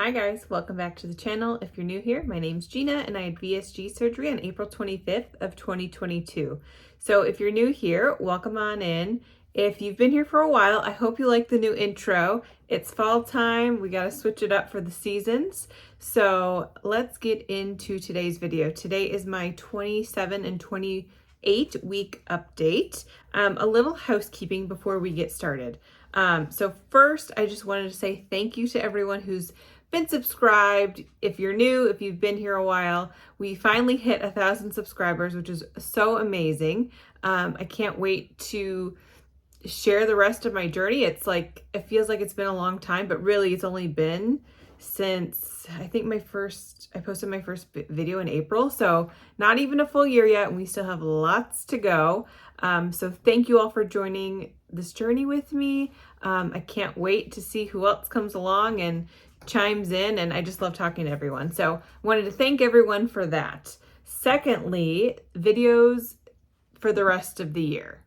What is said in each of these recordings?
Hi guys, welcome back to the channel. If you're new here, my name's Gina and I had VSG surgery on April 25th of 2022. So if you're new here, welcome on in. If you've been here for a while, I hope you like the new intro. It's fall time. We got to switch it up for the seasons. So let's get into today's video. Today is my 27 and 28 week update. A little housekeeping before we get started. So first, I just wanted to say thank you to everyone who's been subscribed. If you're new, if you've been here a while, we finally hit 1,000 subscribers, which is so amazing. I can't wait to share the rest of my journey. It feels like it's been a long time, but really it's only been since I think I posted my first video in April. So not even a full year yet, and we still have lots to go. So thank you all for joining this journey with me. I can't wait to see who else comes along and chimes in, and I just love talking to everyone. So wanted to thank everyone for that. Secondly, videos for the rest of the year.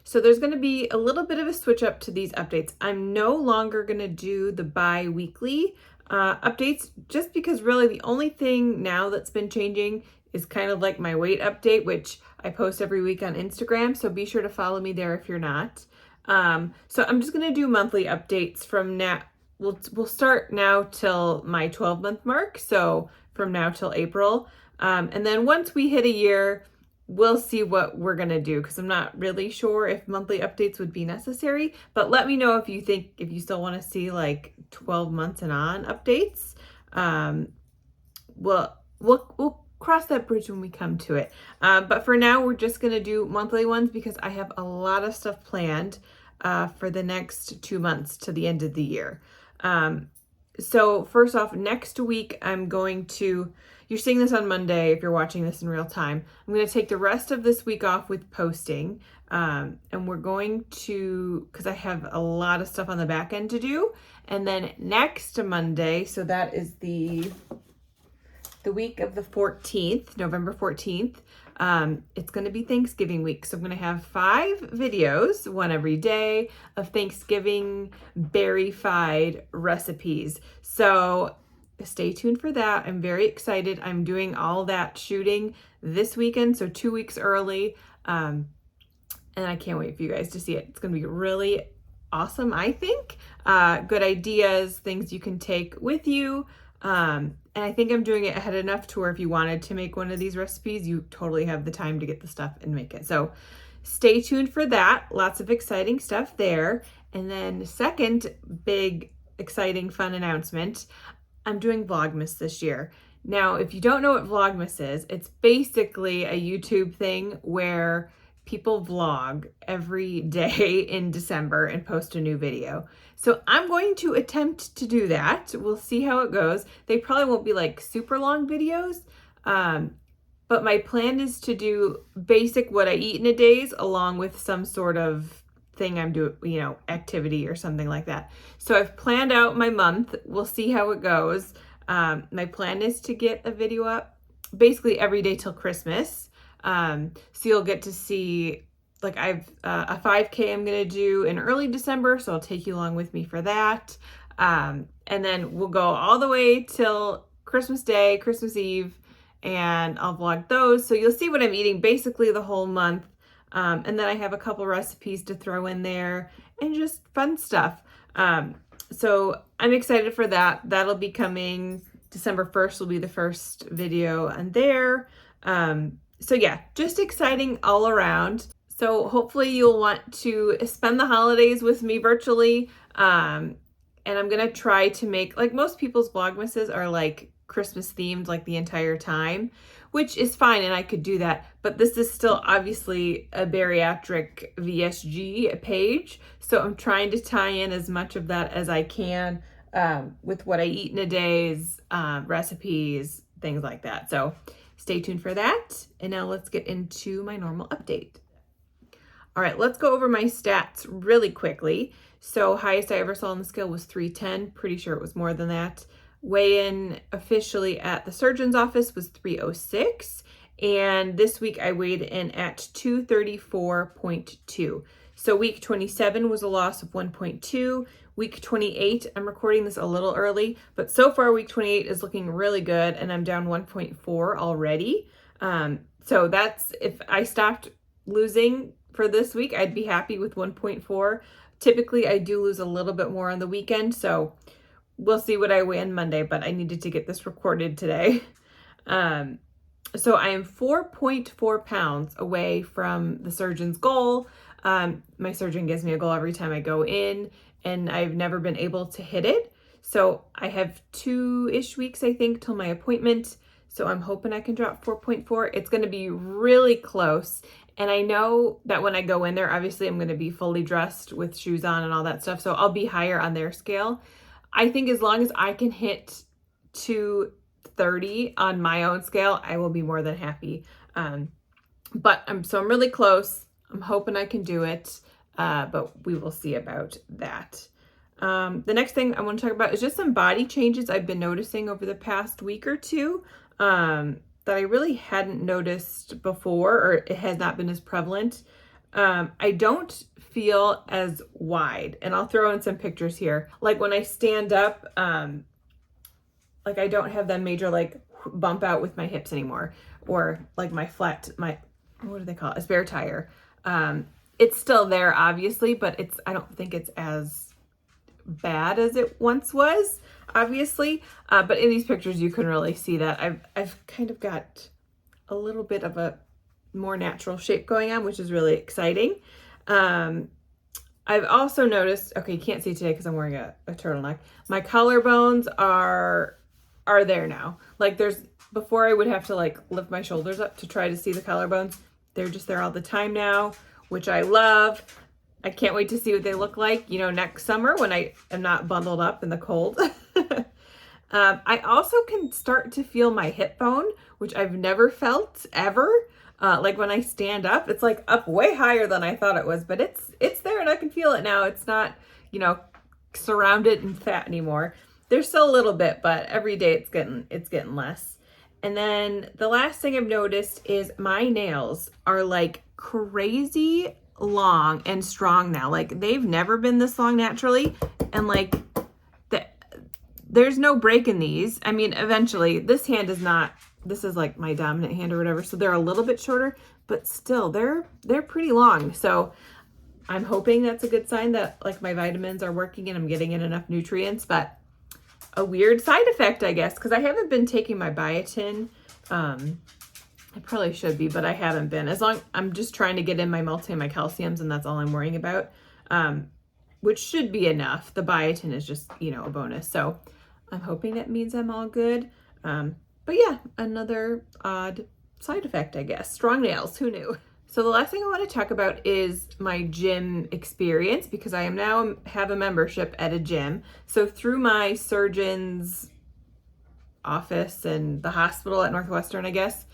So there's going to be a little bit of a switch up to these updates. I'm no longer going to do the bi-weekly updates, just because really the only thing now that's been changing is kind of like my weight update, which I post every week on Instagram. So be sure to follow me there if you're not. So I'm just going to do monthly updates from now. We'll start now till my 12-month mark. So from now till April. And then once we hit a year, we'll see what we're going to do, because I'm not really sure if monthly updates would be necessary. But let me know if you still want to see like 12 months and on updates. We'll cross that bridge when we come to it. But for now, we're just going to do monthly ones because I have a lot of stuff planned for the next 2 months to the end of the year. So first off, next week, you're seeing this on Monday if you're watching this in real time. I'm going to take the rest of this week off with posting. And we're going to, because I have a lot of stuff on the back end to do. And then next Monday, so that is the week of the 14th, November 14th, it's going to be Thanksgiving week. So I'm going to have 5 videos, one every day, of Thanksgiving berry-fied recipes. So stay tuned for that. I'm very excited. I'm doing all that shooting this weekend, so 2 weeks early. And I can't wait for you guys to see it. It's going to be really awesome, I think. Good ideas, things you can take with you. And I think I'm doing it ahead enough to where if you wanted to make one of these recipes, you totally have the time to get the stuff and make it. So stay tuned for that. Lots of exciting stuff there. And then second big, exciting, fun announcement, I'm doing Vlogmas this year. Now, if you don't know what Vlogmas is, it's basically a YouTube thing where people vlog every day in December and post a new video. So I'm going to attempt to do that. We'll see how it goes. They probably won't be like super long videos, but my plan is to do basic what I eat in a day along with some sort of thing I'm doing, activity or something like that. So I've planned out my month. We'll see how it goes. My plan is to get a video up basically every day till Christmas. So you'll get to see, like, I've a 5K I'm going to do in early December, so I'll take you along with me for that. And then we'll go all the way till Christmas Day, Christmas Eve, and I'll vlog those. So you'll see what I'm eating basically the whole month. And then I have a couple recipes to throw in there and just fun stuff. So I'm excited for that. That'll be coming December 1st will be the first video on there. So yeah, just exciting all around. So hopefully you'll want to spend the holidays with me virtually. And I'm going to try to make, like most people's Vlogmases are like Christmas themed like the entire time, which is fine. And I could do that, but this is still obviously a bariatric VSG page. So I'm trying to tie in as much of that as I can with what I eat in a day's recipes, things like that. So stay tuned for that. And now let's get into my normal update. All right, let's go over my stats really quickly. So highest I ever saw on the scale was 310. Pretty sure it was more than that. Weigh-in officially at the surgeon's office was 306. And this week I weighed in at 234.2. So week 27 was a loss of 1.2. Week 28, I'm recording this a little early, but so far week 28 is looking really good, and I'm down 1.4 already. So that's, if I stopped losing for this week, I'd be happy with 1.4. Typically, I do lose a little bit more on the weekend, so we'll see what I weigh on Monday, but I needed to get this recorded today. So I am 4.4 pounds away from the surgeon's goal. My surgeon gives me a goal every time I go in, and I've never been able to hit it. So I have 2-ish weeks, I think, till my appointment. So I'm hoping I can drop 4.4. It's going to be really close. And I know that when I go in there, obviously I'm going to be fully dressed with shoes on and all that stuff. So I'll be higher on their scale. I think as long as I can hit 230 on my own scale, I will be more than happy. But I'm really close. I'm hoping I can do it, but we will see about that. The next thing I want to talk about is just some body changes I've been noticing over the past week or two that I really hadn't noticed before, or it has not been as prevalent. I don't feel as wide, and I'll throw in some pictures here. Like when I stand up, like I don't have that major like bump out with my hips anymore, or like my what do they call it? A spare tire. It's still there, obviously, but I don't think it's as bad as it once was, obviously. But in these pictures, you can really see that I've kind of got a little bit of a more natural shape going on, which is really exciting. I've also noticed, okay, you can't see today because I'm wearing a turtleneck. My collarbones are there now. Like before I would have to like lift my shoulders up to try to see the collarbones. They're just there all the time now, which I love. I can't wait to see what they look like, next summer when I am not bundled up in the cold. I also can start to feel my hip bone, which I've never felt ever. Like when I stand up, it's like up way higher than I thought it was, but it's there and I can feel it now. It's not, surrounded in fat anymore. There's still a little bit, but every day it's getting less. And then the last thing I've noticed is my nails are like crazy long and strong now. Like they've never been this long naturally. And like there's no break in these. I mean, eventually this is like my dominant hand or whatever. So they're a little bit shorter, but still they're pretty long. So I'm hoping that's a good sign that like my vitamins are working and I'm getting in enough nutrients, but a weird side effect, I guess, because I haven't been taking my biotin. I probably should be, but I haven't been. I'm just trying to get in my multi and my calciums, and that's all I'm worrying about, which should be enough. The biotin is just, a bonus. So I'm hoping that means I'm all good. But yeah, another odd side effect, I guess. Strong nails, who knew? So the last thing I want to talk about is my gym experience, because I now have a membership at a gym. So through my surgeon's office and the hospital at Northwestern, I guess,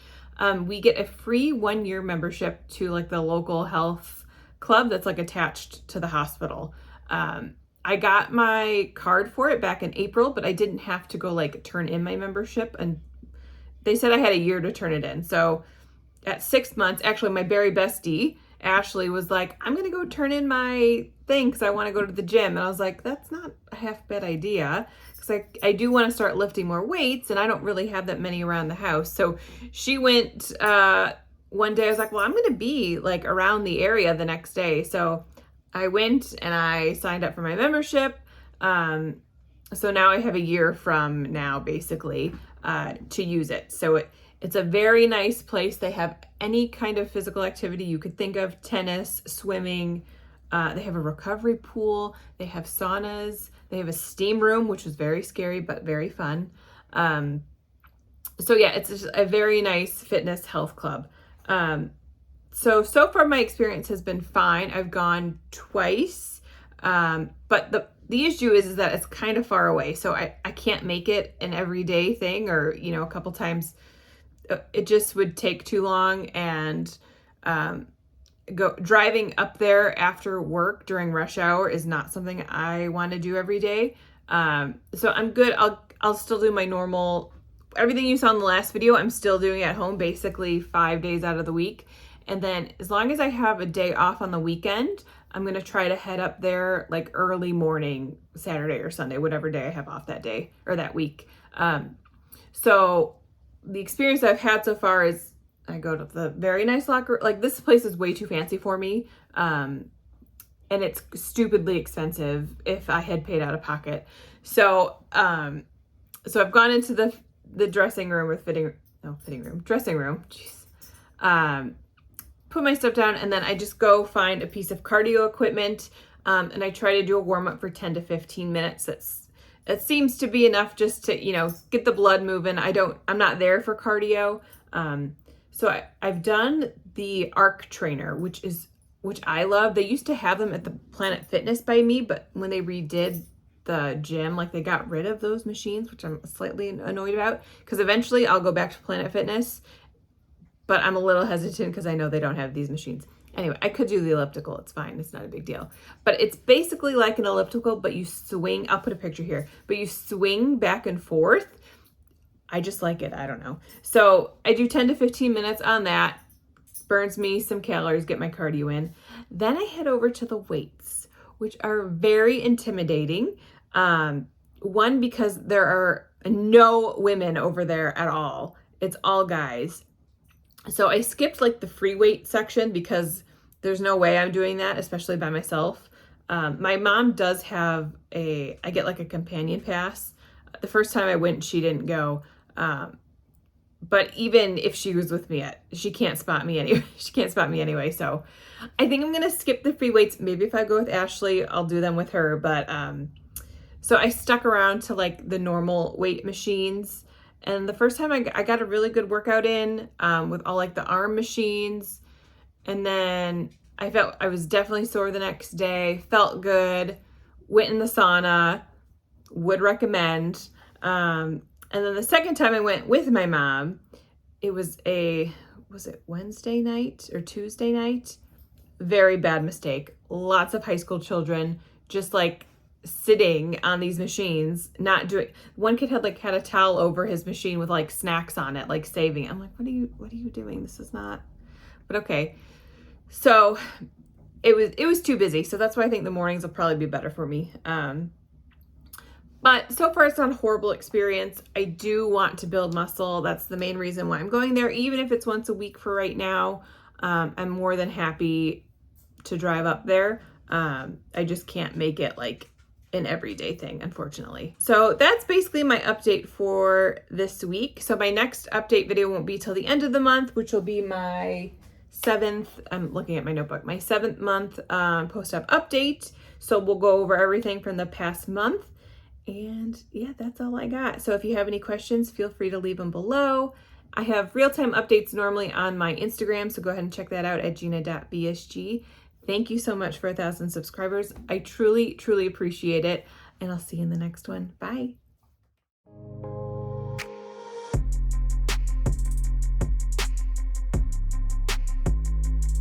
we get a free 1-year membership to like the local health club that's like attached to the hospital. I got my card for it back in April, but I didn't have to go like turn in my membership, and they said I had a year to turn it in. So at 6 months, actually my very bestie, Ashley, was like, I'm going to go turn in my thing because I want to go to the gym. And I was like, that's not a half bad idea, because I do want to start lifting more weights, and I don't really have that many around the house. So she went one day. I was like, well, I'm going to be like around the area the next day. So I went and I signed up for my membership. So now I have a year from now, basically, to use it. So it's a very nice place. They have any kind of physical activity you could think of: tennis, swimming. They have a recovery pool. They have saunas. They have a steam room, which was very scary, but very fun. So yeah, it's just a very nice fitness health club. So far my experience has been fine. I've gone twice, but the issue is that it's kind of far away. So I can't make it an everyday thing, or, a couple times. It just would take too long, and driving up there after work during rush hour is not something I want to do every day. So I'm good. I'll still do my normal, everything you saw in the last video, I'm still doing at home, basically 5 days out of the week. And then as long as I have a day off on the weekend, I'm going to try to head up there like early morning, Saturday or Sunday, whatever day I have off that day or that week. So the experience I've had so far is I go to the very nice locker. Like, this place is way too fancy for me. And it's stupidly expensive if I had paid out of pocket. So, so I've gone into the dressing room with dressing room. Jeez. Put my stuff down, and then I just go find a piece of cardio equipment. And I try to do a warm up for 10 to 15 minutes. It seems to be enough just to, get the blood moving. I'm not there for cardio. So I've done the Arc Trainer, which I love. They used to have them at the Planet Fitness by me, but when they redid the gym, like, they got rid of those machines, which I'm slightly annoyed about, because eventually I'll go back to Planet Fitness, but I'm a little hesitant because I know they don't have these machines. Anyway, I could do the elliptical. It's fine. It's not a big deal. But it's basically like an elliptical, but you swing. I'll put a picture here. But you swing back and forth. I just like it. I don't know. So I do 10 to 15 minutes on that. Burns me some calories, get my cardio in. Then I head over to the weights, which are very intimidating. One, because there are no women over there at all. It's all guys. So I skipped like the free weight section because there's no way I'm doing that, especially by myself. My mom does have I get like a companion pass. The first time I went, she didn't go. But even if she was with me, she can't spot me anyway. She can't spot me anyway. So I think I'm going to skip the free weights. Maybe if I go with Ashley, I'll do them with her. But, so I stuck around to like the normal weight machines. And the first time I got a really good workout in, with all like the arm machines. And then I felt I was definitely sore the next day, felt good, went in the sauna, would recommend. And then the second time I went with my mom, it was was it Wednesday night or Tuesday night? Very bad mistake. Lots of high school children just like sitting on these machines, not doing. One kid had a towel over his machine with like snacks on it, like saving. I'm like, what are you doing? This is not, but okay. So it was too busy. So that's why I think the mornings will probably be better for me. But so far it's not a horrible experience. I do want to build muscle. That's the main reason why I'm going there. Even if it's once a week for right now, I'm more than happy to drive up there. I just can't make it like an everyday thing, unfortunately. So that's basically my update for this week. So my next update video won't be till the end of the month, which will be my 7th, I'm looking at my notebook, my 7th month post-op update. So we'll go over everything from the past month. And yeah, that's all I got. So if you have any questions, feel free to leave them below. I have real-time updates normally on my Instagram, so go ahead and check that out at gina.bsg. Thank you so much for 1,000 subscribers. I truly, truly appreciate it. And I'll see you in the next one. Bye.